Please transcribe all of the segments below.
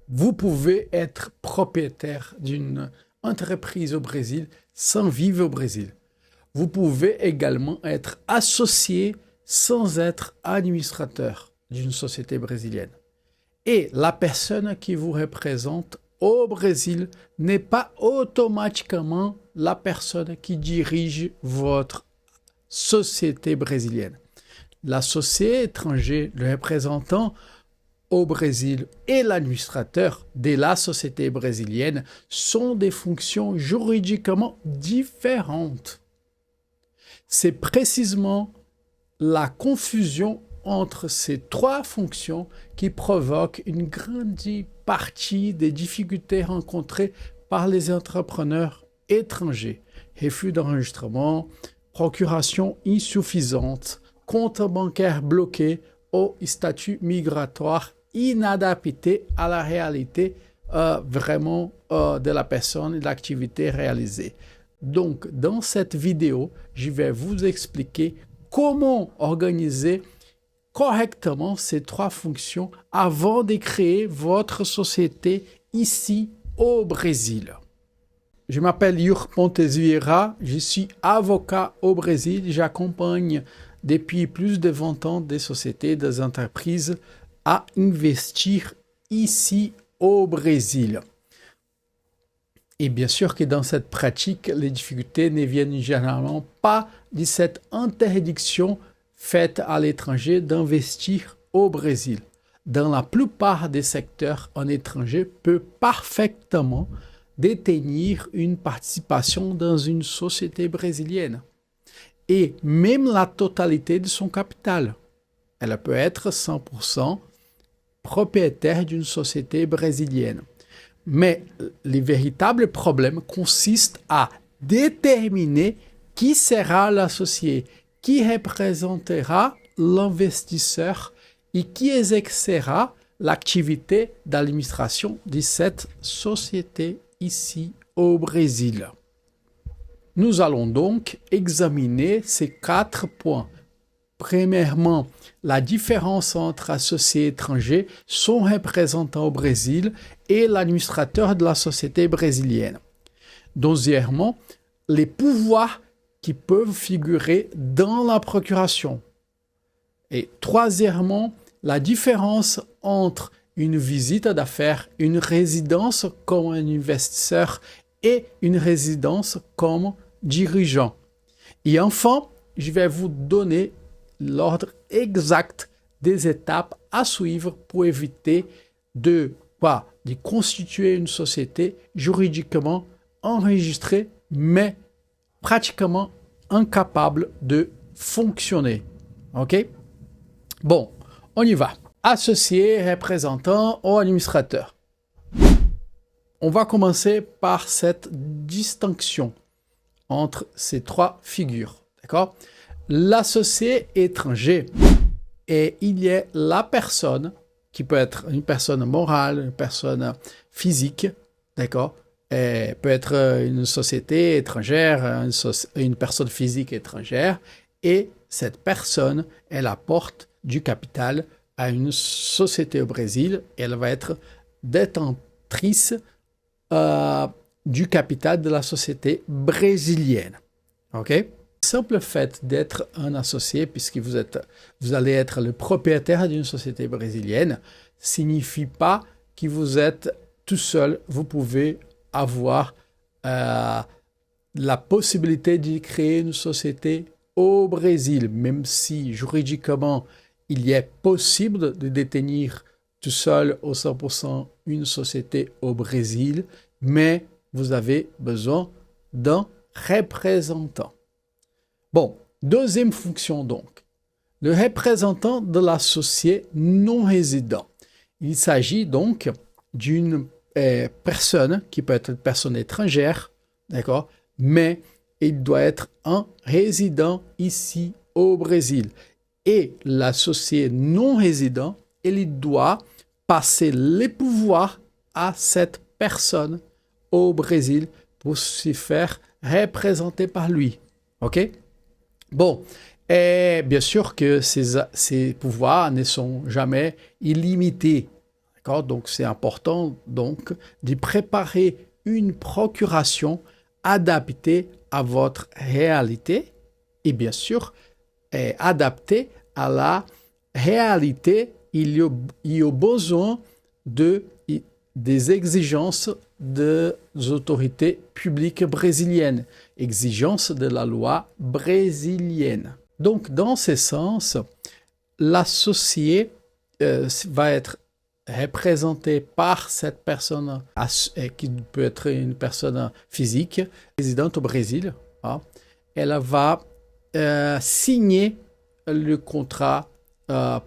Vous pouvez être propriétaire d'une entreprise au Brésil sans vivre au Brésil. Vous pouvez également être associé sans être administrateur d'une société brésilienne. Et la personne qui vous représente au Brésil n'est pas automatiquement la personne qui dirige votre société brésilienne. L'associé étranger, le représentant au Brésil et l'administrateur de la société brésilienne sont des fonctions juridiquement différentes. C'est précisément la confusion entre ces trois fonctions qui provoque une grande partie des difficultés rencontrées par les entrepreneurs étrangers. Refus d'enregistrement, procuration insuffisante, compte bancaire bloqué ou statut migratoire inadapté à la réalité de la personne et de l'activité réalisée. Donc, dans cette vidéo, je vais vous expliquer comment organiser correctement ces trois fonctions avant de créer votre société ici au Brésil. Je m'appelle Yur Pontes Vieira, je suis avocat au Brésil, j'accompagne depuis plus de 20 ans des sociétés, des entreprises à investir ici au Brésil. Et bien sûr que dans cette pratique, les difficultés ne viennent généralement pas de cette interdiction faite à l'étranger d'investir au Brésil. Dans la plupart des secteurs, un étranger peut parfaitement détenir une participation dans une société brésilienne et même la totalité de son capital. Elle peut être 100% propriétaire d'une société brésilienne. Mais le véritable problème consiste à déterminer qui sera l'associé, qui représentera l'investisseur et qui exercera l'activité d'administration de cette société ici au Brésil. Nous allons donc examiner ces 4 points. Premièrement, la différence entre associé étranger, son représentant au Brésil et l'administrateur de la société brésilienne. Deuxièmement, les pouvoirs qui peuvent figurer dans la procuration. Et troisièmement, la différence entre une visite d'affaires, une résidence comme un investisseur et une résidence comme dirigeant. Et enfin, je vais vous donner l'ordre exact des étapes à suivre pour éviter de constituer une société juridiquement enregistrée, mais pratiquement incapable de fonctionner. OK? Bon, on y va. Associé, représentant ou administrateur. On va commencer par cette distinction entre ces trois figures. D'accord? L'associé étranger, et il y a la personne qui peut être une personne morale, une personne physique, d'accord? Et peut être une société étrangère, une personne physique étrangère, et cette personne, elle apporte du capital à une société au Brésil, et elle va être détentrice du capital de la société brésilienne. OK? Le simple fait d'être un associé, puisque vous allez être le propriétaire d'une société brésilienne, signifie pas que vous êtes tout seul. Vous pouvez avoir la possibilité de créer une société au Brésil, même si juridiquement il est possible de détenir tout seul au 100% une société au Brésil, mais vous avez besoin d'un représentant. Bon, deuxième fonction donc, le représentant de l'associé non résident. Il s'agit donc d'une personne qui peut être une personne étrangère, d'accord, mais il doit être un résident ici au Brésil. Et l'associé non résident, il doit passer les pouvoirs à cette personne au Brésil pour se faire représenter par lui. OK? Bon, et bien sûr que ces pouvoirs ne sont jamais illimités. D'accord? Donc, c'est important donc, de préparer une procuration adaptée à votre réalité et bien sûr adaptée à la réalité. Il y a besoin des exigences des autorités publiques brésiliennes, exigences de la loi brésilienne. Donc, dans ce sens, l'associé va être représenté par cette personne, qui peut être une personne physique, résidente au Brésil. Hein. Elle va signer le contrat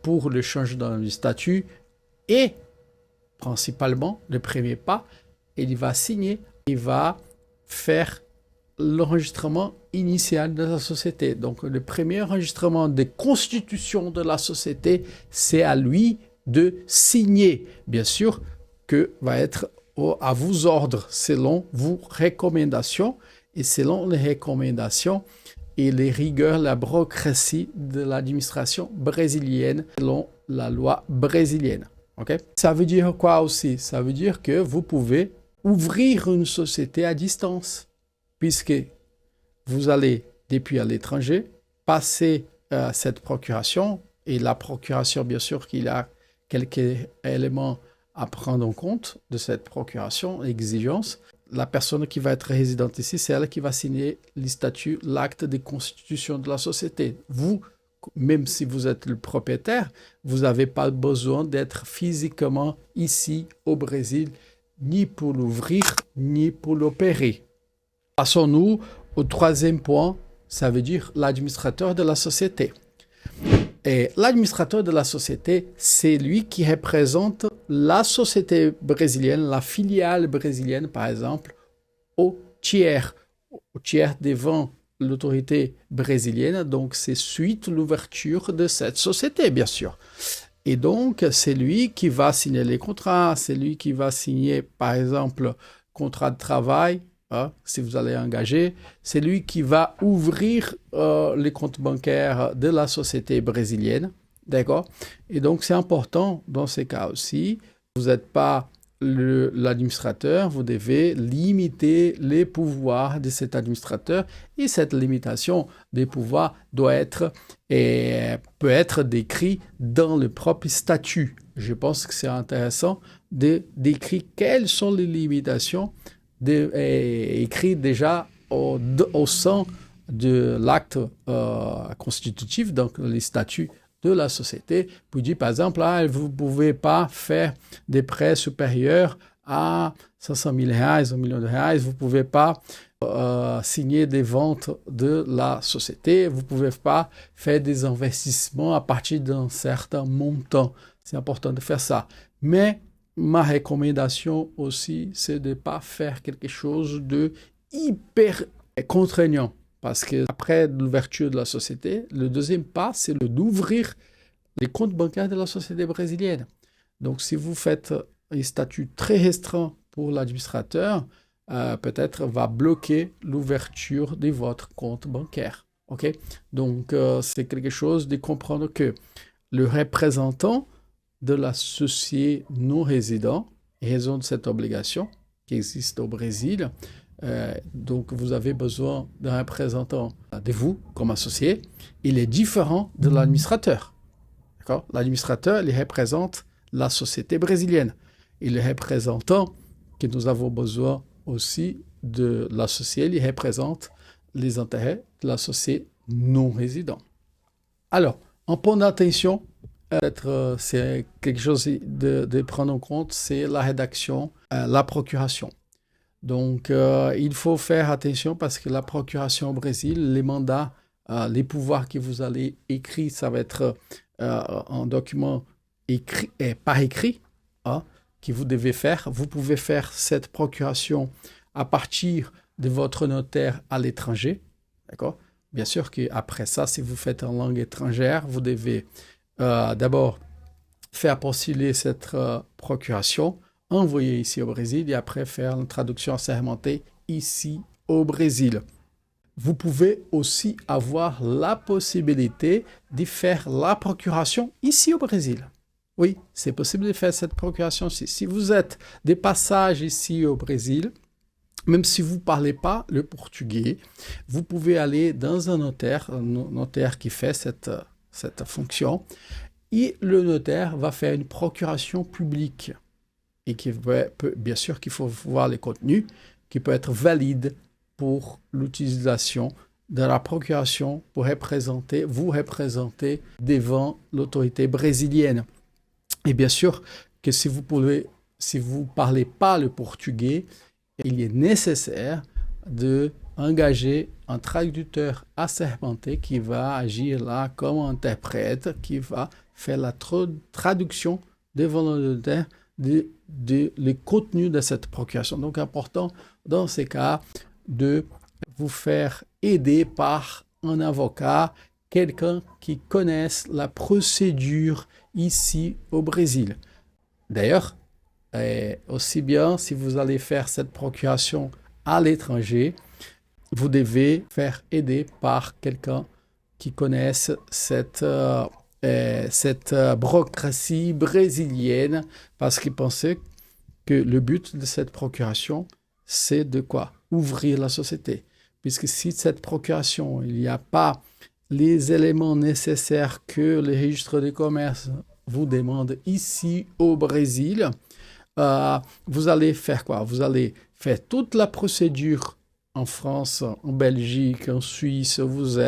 pour le changement du statut et principalement, le premier pas, il va signer, il va faire l'enregistrement initial de la société. Donc, le premier enregistrement de constitution de la société, c'est à lui de signer. Bien sûr que va être à vos ordres, selon vos recommandations et selon les recommandations et les rigueurs, la bureaucratie de l'administration brésilienne, selon la loi brésilienne. Okay? Ça veut dire quoi aussi? Ça veut dire que vous pouvez ouvrir une société à distance, puisque vous allez, depuis à l'étranger, passer cette procuration, et la procuration, bien sûr qu'il y a quelques éléments à prendre en compte de cette procuration, exigence. La personne qui va être résidente ici, c'est elle qui va signer les statuts, l'acte de constitution de la société. Vous, même si vous êtes le propriétaire, vous n'avez pas besoin d'être physiquement ici au Brésil, ni pour l'ouvrir, ni pour l'opérer. Passons-nous au troisième point, ça veut dire l'administrateur de la société. Et l'administrateur de la société, c'est lui qui représente la société brésilienne, la filiale brésilienne, par exemple, au tiers devant l'autorité brésilienne. Donc, c'est suite l'ouverture de cette société, bien sûr. Et donc, c'est lui qui va signer les contrats, c'est lui qui va signer, par exemple, contrat de travail, si vous allez engager, c'est lui qui va ouvrir les comptes bancaires de la société brésilienne, d'accord? Et donc, c'est important dans ces cas aussi, vous n'êtes pas l'administrateur, vous devez limiter les pouvoirs de cet administrateur et cette limitation des pouvoirs doit être et peut être décrite dans le propre statut. Je pense que c'est intéressant de décrire quelles sont les limitations écrites déjà au sein de l'acte constitutif, donc les statuts de la société, puis dit par exemple, vous ne pouvez pas faire des prêts supérieurs à 500 000 reais, 1 million de reais, vous ne pouvez pas signer des ventes de la société, vous ne pouvez pas faire des investissements à partir d'un certain montant. C'est important de faire ça. Mais ma recommandation aussi, c'est de ne pas faire quelque chose de hyper contraignant. Parce qu'après l'ouverture de la société, le deuxième pas, c'est d'ouvrir les comptes bancaires de la société brésilienne. Donc, si vous faites un statut très restreint pour l'administrateur, peut-être va bloquer l'ouverture de votre compte bancaire. Okay? Donc, c'est quelque chose de comprendre que le représentant de l'associé non résident, en raison de cette obligation qui existe au Brésil, donc vous avez besoin d'un représentant de vous comme associé. Il est différent de l'administrateur. D'accord? L'administrateur, il représente la société brésilienne. Et le représentant que nous avons besoin aussi de l'associé, il représente les intérêts de l'associé non résident. Alors, un point d'attention, peut-être c'est quelque chose de prendre en compte, c'est la rédaction, la procuration. Donc, il faut faire attention parce que la procuration au Brésil, les mandats, les pouvoirs que vous allez écrire, ça va être un document écrit, par écrit, que vous devez faire. Vous pouvez faire cette procuration à partir de votre notaire à l'étranger, d'accord? Bien sûr qu'après ça, si vous faites en langue étrangère, vous devez d'abord faire postuler cette procuration, envoyer ici au Brésil et après faire une traduction assermentée ici au Brésil. Vous pouvez aussi avoir la possibilité de faire la procuration ici au Brésil. Oui, c'est possible de faire cette procuration aussi. Si vous êtes des passages ici au Brésil, même si vous ne parlez pas le portugais, vous pouvez aller dans un notaire qui fait cette fonction, et le notaire va faire une procuration publique. Et bien sûr qu'il faut voir les contenus, qui peut être valide pour l'utilisation de la procuration pour vous représenter devant l'autorité brésilienne. Et bien sûr que si vous ne parlez pas le portugais, il est nécessaire d'engager un traducteur assermenté qui va agir là comme interprète, qui va faire la traduction devant le notaire les contenus de cette procuration. Donc, important dans ces cas de vous faire aider par un avocat, quelqu'un qui connaisse la procédure ici au Brésil. D'ailleurs, aussi bien si vous allez faire cette procuration à l'étranger, vous devez faire aider par quelqu'un qui connaisse cette bureaucratie brésilienne, parce qu'il pensait que le but de cette procuration, c'est de quoi? Ouvrir la société. Puisque si cette procuration, il n'y a pas les éléments nécessaires que le registre de commerce vous demande ici au Brésil, vous allez faire quoi? Vous allez faire toute la procédure en France, en Belgique, en Suisse, vous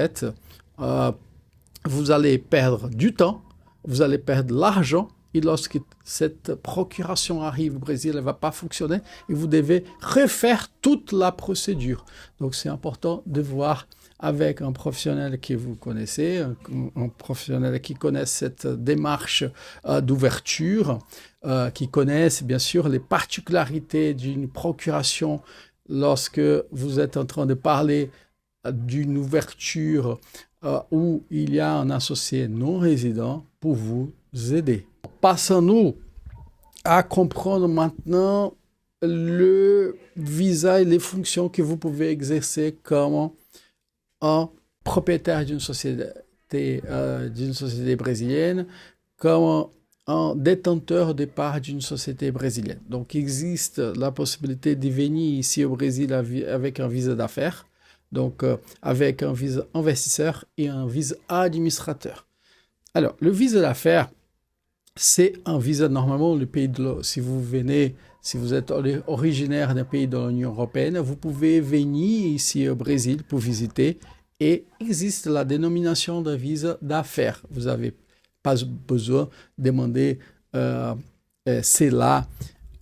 allez perdre du temps, vous allez perdre de l'argent, et lorsque cette procuration arrive au Brésil, elle ne va pas fonctionner, et vous devez refaire toute la procédure. Donc c'est important de voir avec un professionnel que vous connaissez, un professionnel qui connaisse cette démarche d'ouverture, qui connaisse bien sûr les particularités d'une procuration lorsque vous êtes en train de parler d'une ouverture où il y a un associé non résident pour vous aider. Passons-nous à comprendre maintenant le visa et les fonctions que vous pouvez exercer comme un propriétaire d'une société brésilienne, comme un détenteur de parts d'une société brésilienne. Donc, il existe la possibilité de venir ici au Brésil avec un visa d'affaires, donc avec un visa investisseur et un visa administrateur. Alors, le visa d'affaires, c'est un visa normalement, si vous êtes originaire d'un pays de l'Union européenne, vous pouvez venir ici au Brésil pour visiter, et existe la dénomination de visa d'affaires. Vous n'avez pas besoin de demander cela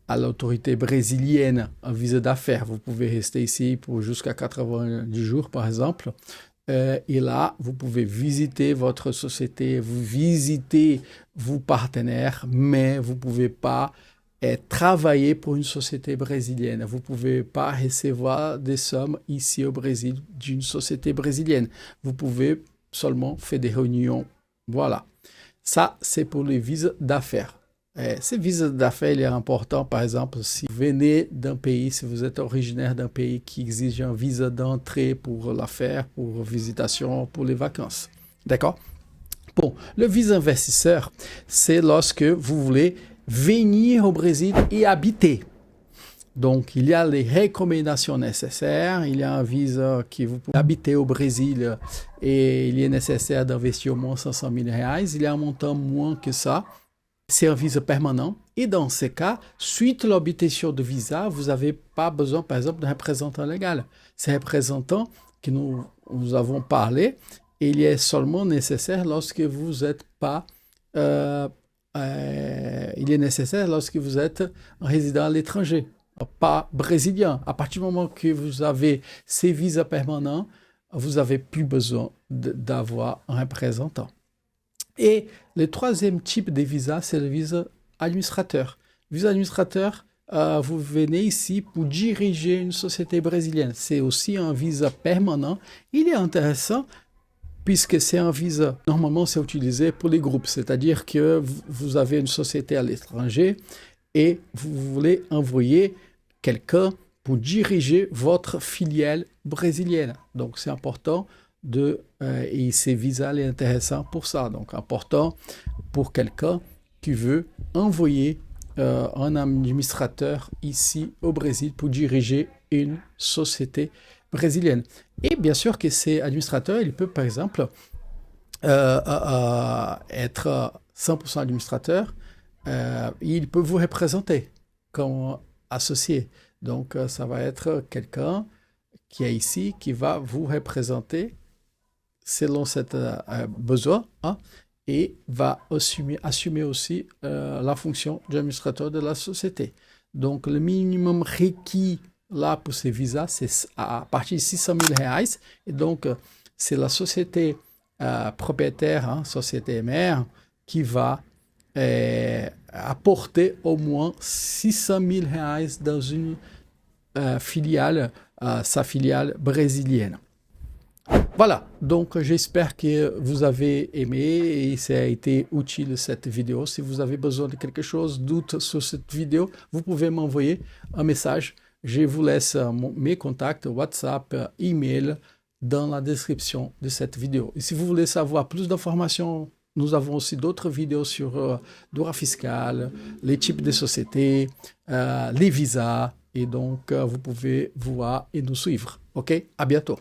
à l'autorité brésilienne, un visa d'affaires. Vous pouvez rester ici pour jusqu'à 90 jours, par exemple. Et là, vous pouvez visiter votre société, vous visiter vos partenaires, mais vous ne pouvez pas travailler pour une société brésilienne. Vous ne pouvez pas recevoir des sommes ici au Brésil d'une société brésilienne. Vous pouvez seulement faire des réunions. Voilà. Ça, c'est pour les visas d'affaires. Ces visas d'affaires, il est important, par exemple, si vous venez d'un pays, si vous êtes originaire d'un pays qui exige un visa d'entrée pour l'affaire, pour visitation, pour les vacances. D'accord? Bon, le visa investisseur, c'est lorsque vous voulez venir au Brésil et habiter. Donc, il y a les recommandations nécessaires. Il y a un visa qui vous pouvez habiter au Brésil et il est nécessaire d'investir au moins 500 000 reais. Il y a un montant moins que ça. C'est un visa permanent. Et dans ces cas, suite à l'obtention de visa, vous n'avez pas besoin, par exemple, d'un représentant légal. Ces représentants que nous avons parlé, il est seulement nécessaire lorsque vous n'êtes pas... il est nécessaire lorsque vous êtes un résident à l'étranger, pas brésilien. À partir du moment que vous avez ces visas permanents, vous n'avez plus besoin d'avoir un représentant. Et le troisième type de visa, c'est le visa administrateur. Visa administrateur, vous venez ici pour diriger une société brésilienne. C'est aussi un visa permanent. Il est intéressant puisque c'est un visa, normalement c'est utilisé pour les groupes, c'est-à-dire que vous avez une société à l'étranger et vous voulez envoyer quelqu'un pour diriger votre filiale brésilienne. Donc c'est important et ces visas est intéressant pour ça. Donc important pour quelqu'un qui veut envoyer un administrateur ici au Brésil pour diriger une société brésilienne. Et bien sûr que ces administrateurs, il peut par exemple être 100% administrateur, il peut vous représenter comme associé. Donc, ça va être quelqu'un qui est ici, qui va vous représenter selon cet besoin, hein, et va assumer aussi la fonction d'administrateur de la société. Donc, le minimum requis là pour ces visas, c'est à partir de 600 000 reais. Et donc, c'est la société propriétaire, hein, société mère, qui va apporter au moins 600 000 reais dans une filiale, sa filiale brésilienne. Voilà, donc j'espère que vous avez aimé et ça a été utile cette vidéo. Si vous avez besoin de quelque chose, doute sur cette vidéo, vous pouvez m'envoyer un message. Je vous laisse mes contacts, WhatsApp, email dans la description de cette vidéo. Et si vous voulez savoir plus d'informations, nous avons aussi d'autres vidéos sur droit fiscal, les types de sociétés, les visas. Et donc, vous pouvez voir et nous suivre. OK? À bientôt.